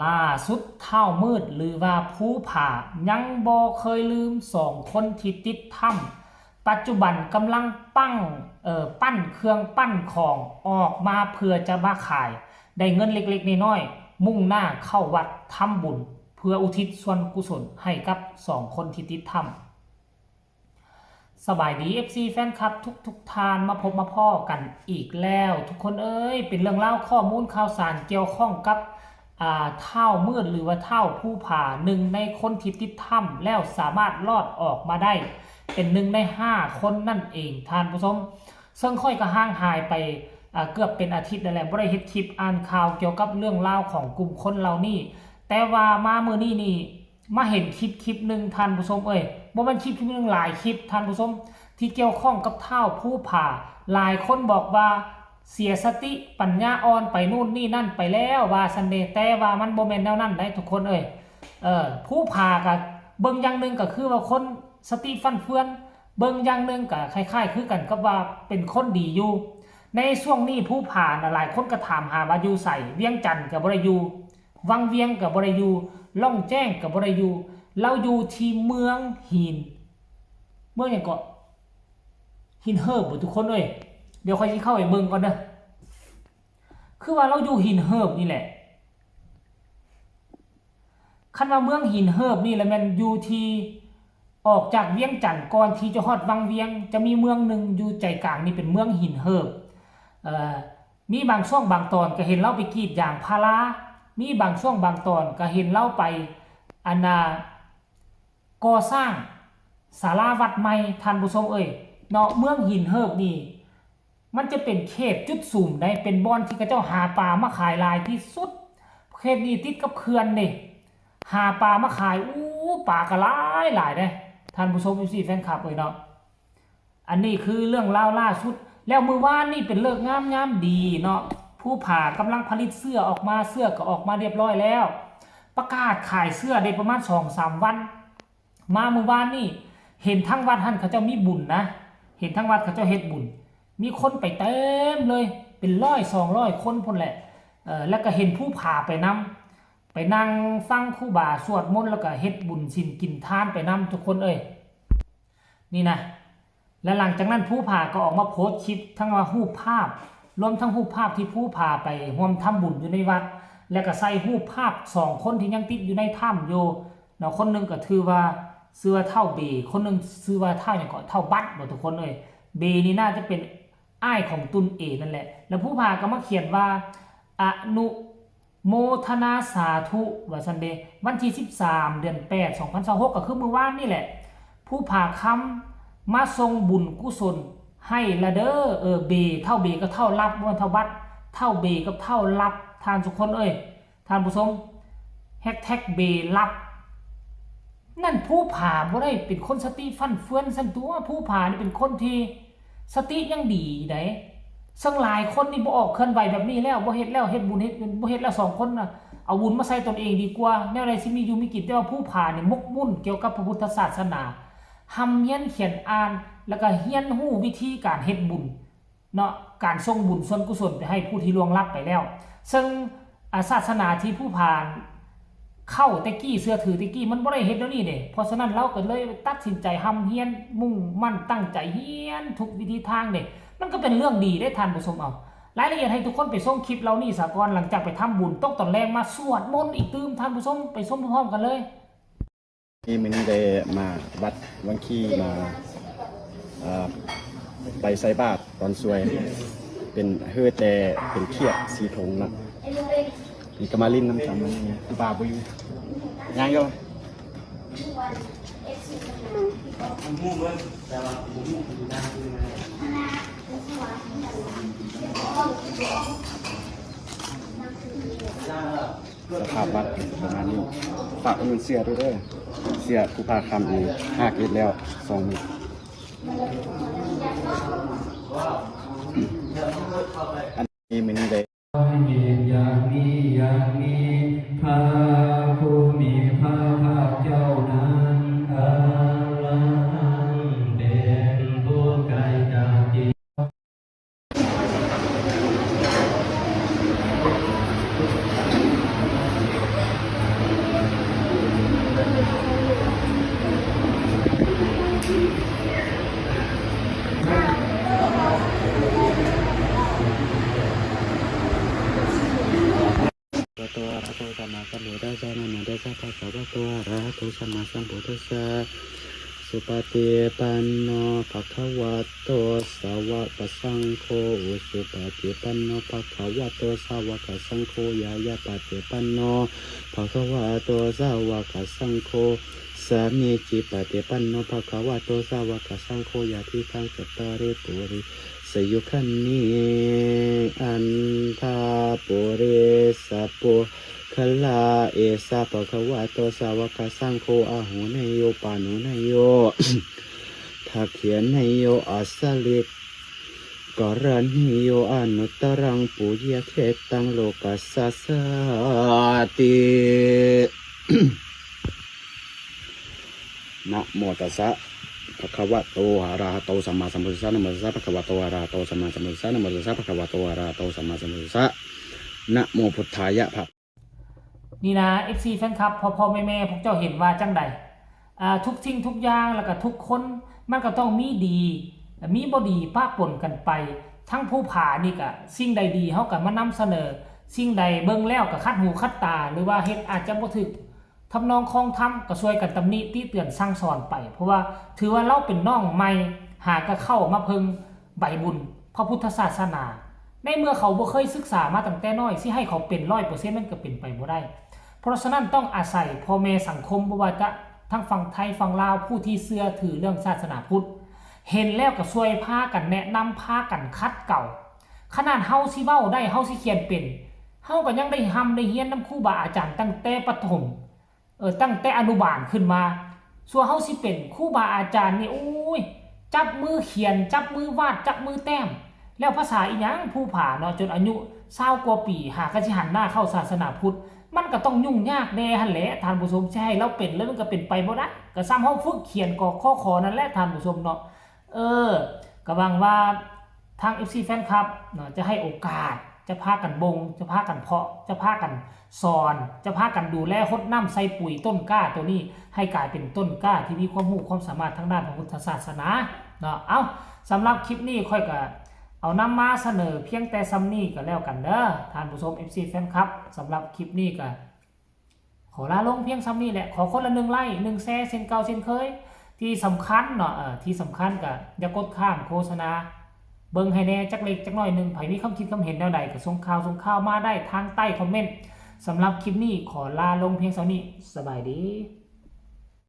ล่าสุดเท่ามืดหรือว่าผู้ผ่ายังบ่เคยลืมสองคนที่ติดถ้ำปัจจุบันกำลังปั้นเครื่องปั้นของออกมาเพื่อจะมาขายได้เงินเล็กๆน้อยๆมุ่งหน้าเข้าวัดทำบุญเพื่ออุทิศส่วนกุศลให้กับสองคนที่ติดถ้ำสบายดี FC แฟนคลับทุกทานมาพบมาพ่อกันอีกแล้วทุกคนเอ้ยเป็นเรื่องเล่าข้อมูลข่าวสารเกี่ยวข้องกับเท่ามืดหรือว่าเท่าผู้ผ่าหนึ่งในคนที่ติดถ้ำแล้วสามารถรอดออกมาได้เป็นหนึ่งใน5 คนนั่นเองท่านผู้ชมซึ่งค่อยก็ห่างหายไปเกือบเป็นอาทิตย์นั่นแหละบ่ได้เฮ็ดคลิปอ่านข่าวเกี่ยวกับเรื่องราวของกลุ่มคนเหล่านี้แต่ว่ามามื้อนี้นี่มาเห็นคลิปหนึ่งท่านผู้ชมบ่แม่นคลิปนึงหลายคลิปท่านผู้ชมที่เกี่ยวข้องกับเท่าผู้ผ่าหลายคนบอกว่าเสียสติปัญญาอ่อนไปนู่นนี่นั่นไปแล้วว่าซันเดย์แต่ว่ามันบ่แม่นแนวนั้นได้ทุกคนผู้ผ่ากับเบิ่งอย่างนึงก็คือว่าคนสติฟั่นเฟือนเบิ่งอย่างนึงก็คล้ายๆคือกันกับว่าเป็นคนดีอยู่ในช่วงนี้ผู้ผ่าหลายคนก็ถามหาว่าอยู่ไสเวียงจันทน์ก็บ่ได้อยู่วังเวียงก็บ่ได้อยู่ล่องแจ้งก็บ่ได้อยู่เราอยู่ที่เมืองหินเมืองหยังก็หินเฮิบทุกคนเดี๋ยวค่อยสิเข้าไปเบิ่งก่อนเด้อคือว่าเราอยู่หินเฮิบนี่แหละคันว่าเมืองหินเฮิบนี่แหละแม่นอยู่ที่ออกจากเวียงจันทน์ก่อนที่จะฮอดวังเวียงจะมีเมืองนึงอยู่ใจกลางนี่เป็นเมืองหินเฮิบมีบางช่วงบางตอนก็เห็นเราไปกรีดยางพารามีบางช่วงบางตอนก็เห็นเราไปก่อสร้างศาลาวัดใหม่ท่านผู้ชมเนาะเมืองหินเฮิบนี่มันจะเป็นเขตจุดสูงได้เป็นบ่อนที่เขาเจ้าหาปลามาขายหลายที่สุดเขตนี้ติดกับเขื่อนนี่หาปลามาขายปลาก็หลายได้ท่านผู้ชมแฟนคลับเนาะอันนี้คือเรื่องล่าสุดแล้วมื้อวานนี่เป็นเลิกงามดีเนาะผู้ผ่ากำลังผลิตเสื้อออกมาเสื้อก็ออกมาเรียบร้อยแล้วประกาศขายเสื้อได้ประมาณ 2-3 วันมามื้อวานนี่เห็นทั้งวัดหั่นเขาเจ้ามีบุญนะเห็นทั้งวัดเขาเจ้าเฮ็ดบุญมีคนไปเต็มเลยเป็น100-200 คนพุ่นแหละแล้วก็เห็นผู้ผ่าไปนั่งฟังครูบาสวดมนต์แล้วก็เฮ็ดบุญศีลกินทานไปนำทุกคนนี่นะและหลังจากนั้นผู้ผ่าก็ออกมาโพสต์คลิปทั้งว่ารูปภาพรวมทั้งรูปภาพที่ผู้ผ่าไปร่วมทำบุญอยู่ในวัดแล้วก็ใส่รูปภาพ2 คนที่ยังติดอยู่ในถ้ำอยู่เนาะคนนึงก็ถือว่าชื่อว่าเท่าเบคนนึงชื่อว่าเท่าหยังก็เท่าบัดบ่ทุกคนเบนี่น่าจะเป็นอ้ายของตุนเอนั่นแหละแล้วผู้ผ่าก็มาเขียนว่าอนุโมทนาสาธุว่าซันเดวันที่13 เดือน 8 2026ก็คือเมื่อวานนี่แหละผู้ผ่าคำมาทรงบุญกุศลให้ละเด้อเบเท่าเบก็เท่ารับว่าเท่าบัดเท่าเบกับเท่ารับทานทุกคนท่านผู้ชมแฮชแท็กเบรับนั่นผู้ผ่าบ่ได้เป็นคนสติฟั่นเฟือนซั่นตัวผู้ผ่านี่เป็นคนที่สติยังดีได้ซึ่งหลายคนนี่บ่ออกเคลื่อนไหวแบบนี้แล้วบ่เฮ็ดแล้วเฮ็ดบุญเฮ็ดบ่เฮ็ดแล้ว2 คนน่ะเอาบุญมาใส่ตนเองดีกว่าแนวใดสิมีอยู่มีกินแต่ว่าผู้ผ่านี่มกมุ่นเกี่ยวกับพระพุทธศาสนาเฮียนเขียนอ่านแล้วก็เฮียนฮู้วิธีการเฮ็ดบุญเนาะการส่งบุญส่วนกุศลไปให้ผู้ที่ล่วงลับไปแล้วซึ่งศาสนาที่ผู้ผ่านเข้าตะกี้เสื้อถือตะกี้มันบ่ได้เฮ็ดแล้วนี่เด้เพราะฉะนั้นเราก็เลยตัดสินใจเฮียนมุ่งมั่นตั้งใจเฮียนทุกวิธีทางเด้มันก็เป็นเรื่องดีได้ท่านผู้ชมเอารายละเอียดให้ทุกคนไปส่งคลิปเรานี่สากลหลังจากไปทำบุญตกตอนแรกมาสวดมนต์อีกตื่มท่านผู้ชมไปชมพร้อมกันเลยที่มื้อนี้ได้มาวัดวังขี้มาไปใส่บาตรตอนสวยเป็นแต่เป็นเขียดสีทงนะนี่ก็มาลิ้นน้ำจำมันนี่บาบ่อยู่ย่างอยู่สภาพวัดประมาณนี้ฝากเงินเสียด้วยเสียผู้พาคำอีก5 กิโลแล้ว2 มื้ออันนี้มื้อนี้ได้อย่างนี้พระผู้มีพระภาคเจ้านั้นอรหันต์เด่นผู้ไกลจากจิต โตอะระหะโตสัมมาสัมพุทธัสสะนะโมตัสสะภะคะวะโตอะระหะโตสัมมาสัมพุทธัสสะสุปฏิปันโนภะคะวะโตสาวกสังโฆสุปฏิปันโนภะคะวะโตสาวกสังโฆยายาปฏิปันโนภะคะวะโตสาวกสังโฆสามีจิปฏิปันโนภะคะวะโตสาวกสังโฆยาทิทังสัตตาริปุริสยุคันนิอันทาปุริสัพพุคลาเอสะภะคะวะโตสาวกสังโฆอาหุเนโยปานุเนโย ทักเขียนเนโยอัสสลิกกรณิโยอนุตตรังปุญญเขตังโลกัสสะสาติ นะโมตัสสะภะคะวะโตอะระหะโตสัมมาสัมพุทธัสสะนะโมตัสสะภะคะวะโตอะระหะโตสัมมาสัมพุทธัสสะนะโมตัสสะภะคะวะโตอะระหะโตสัมมาสัมพุทธัสสะนะโมพุทธายะภะ นี่นะ FC แฟนคลับพ่อแม่พวกเจ้าเห็นว่าจังใดทุกสิ่งทุกอย่างแล้วก็ทุกคนมันก็ต้องมีดีมีบ่ดีปะปนกันไปทั้งผู้ผ่านี่ก็สิ่งใดดีเฮาก็มานำเสนอสิ่งใดเบิ่งแล้วก็คัดหูคัดตาหรือว่าเฮ็ดอาจจะบ่ถึกทำนองคองธรรมก็ช่วยกันตำหนิติเตือนสั่งสอนไปเพราะว่าถือว่าเราเป็นน้องใหม่หาก็เข้ามาเพิ่งใบบุญพระพุทธศาสนาในเมื่อเขาบ่เคยศึกษามาตั้งแต่น้อยสิให้เขาเป็น 100% มันก็เป็นไปบ่ได้เพราะฉะนั้นต้องอาศัยพ่อแม่สังคมบ่ว่าจะทั้งฝั่งไทยฝั่งลาวผู้ที่เชื่อถือเรื่องศาสนาพุทธเห็นแล้วก็ช่วยพากันแนะนำพากันคัดเก่าขนาดเฮาสิเว้าได้เฮาสิเขียนเป็นเฮาก็ยังได้ทำได้เรียนนำครูบาอาจารย์ตั้งแต่ประถมตั้งแต่อนุบาลขึ้นมาส่วนเฮาสิเป็นครูบาอาจารย์นี่โอ้ยจับมือเขียนจับมือวาดจับมือแต้มแล้วภาษาอีหยังผู้ผ่าเนาะจนอายุ20กว่าปีหาก็สิหันหน้าเข้าศาสนาพุทธมันก็ต้องยุ่งยากแน่หั่นแหละท่านผู้ชมใช่เราเป็นแล้วมันก็เป็นไปบ่ได้ก็ซ้ำเฮาฝึกเขียนก็ข้อขอนั่นแหละท่านผู้ชมเนาะก็หวังว่าทาง FC แฟนคลับเนาะจะให้โอกาสจะพากันบงจะพากันเพาะจะพากันสอนจะพากันดูแลรดน้ำใส่ปุ๋ยต้นกล้าตัวนี้ให้กลายเป็นต้นกล้าที่มีความรู้ความสามารถทางด้านพระพุทธศาสนาเนาะเอาสำหรับคลิปนี้ค่อยก็เอานำมาเสนอเพียงแต่ซ้ำนี้ก็แล้วกันเด้อท่านผู้ชม FC แฟนคลับสำหรับคลิปนี้ก็ขอลาลงเพียงซ้ำนี้แหละขอคนละ1 ไลค์1 แชร์เช่นเก่าเช่นเคยที่สำคัญเนาะที่สำคัญก็อย่ากดข้ามโฆษณาเบิ่งให้แน่จักเล็กจักน้อยนึงไผมีความคิดความเห็นแนวใดก็ส่งข่าวมาได้ทางใต้คอมเมนต์สำหรับคลิปนี้ขอลาลงเพียงเท่านี้สบายดี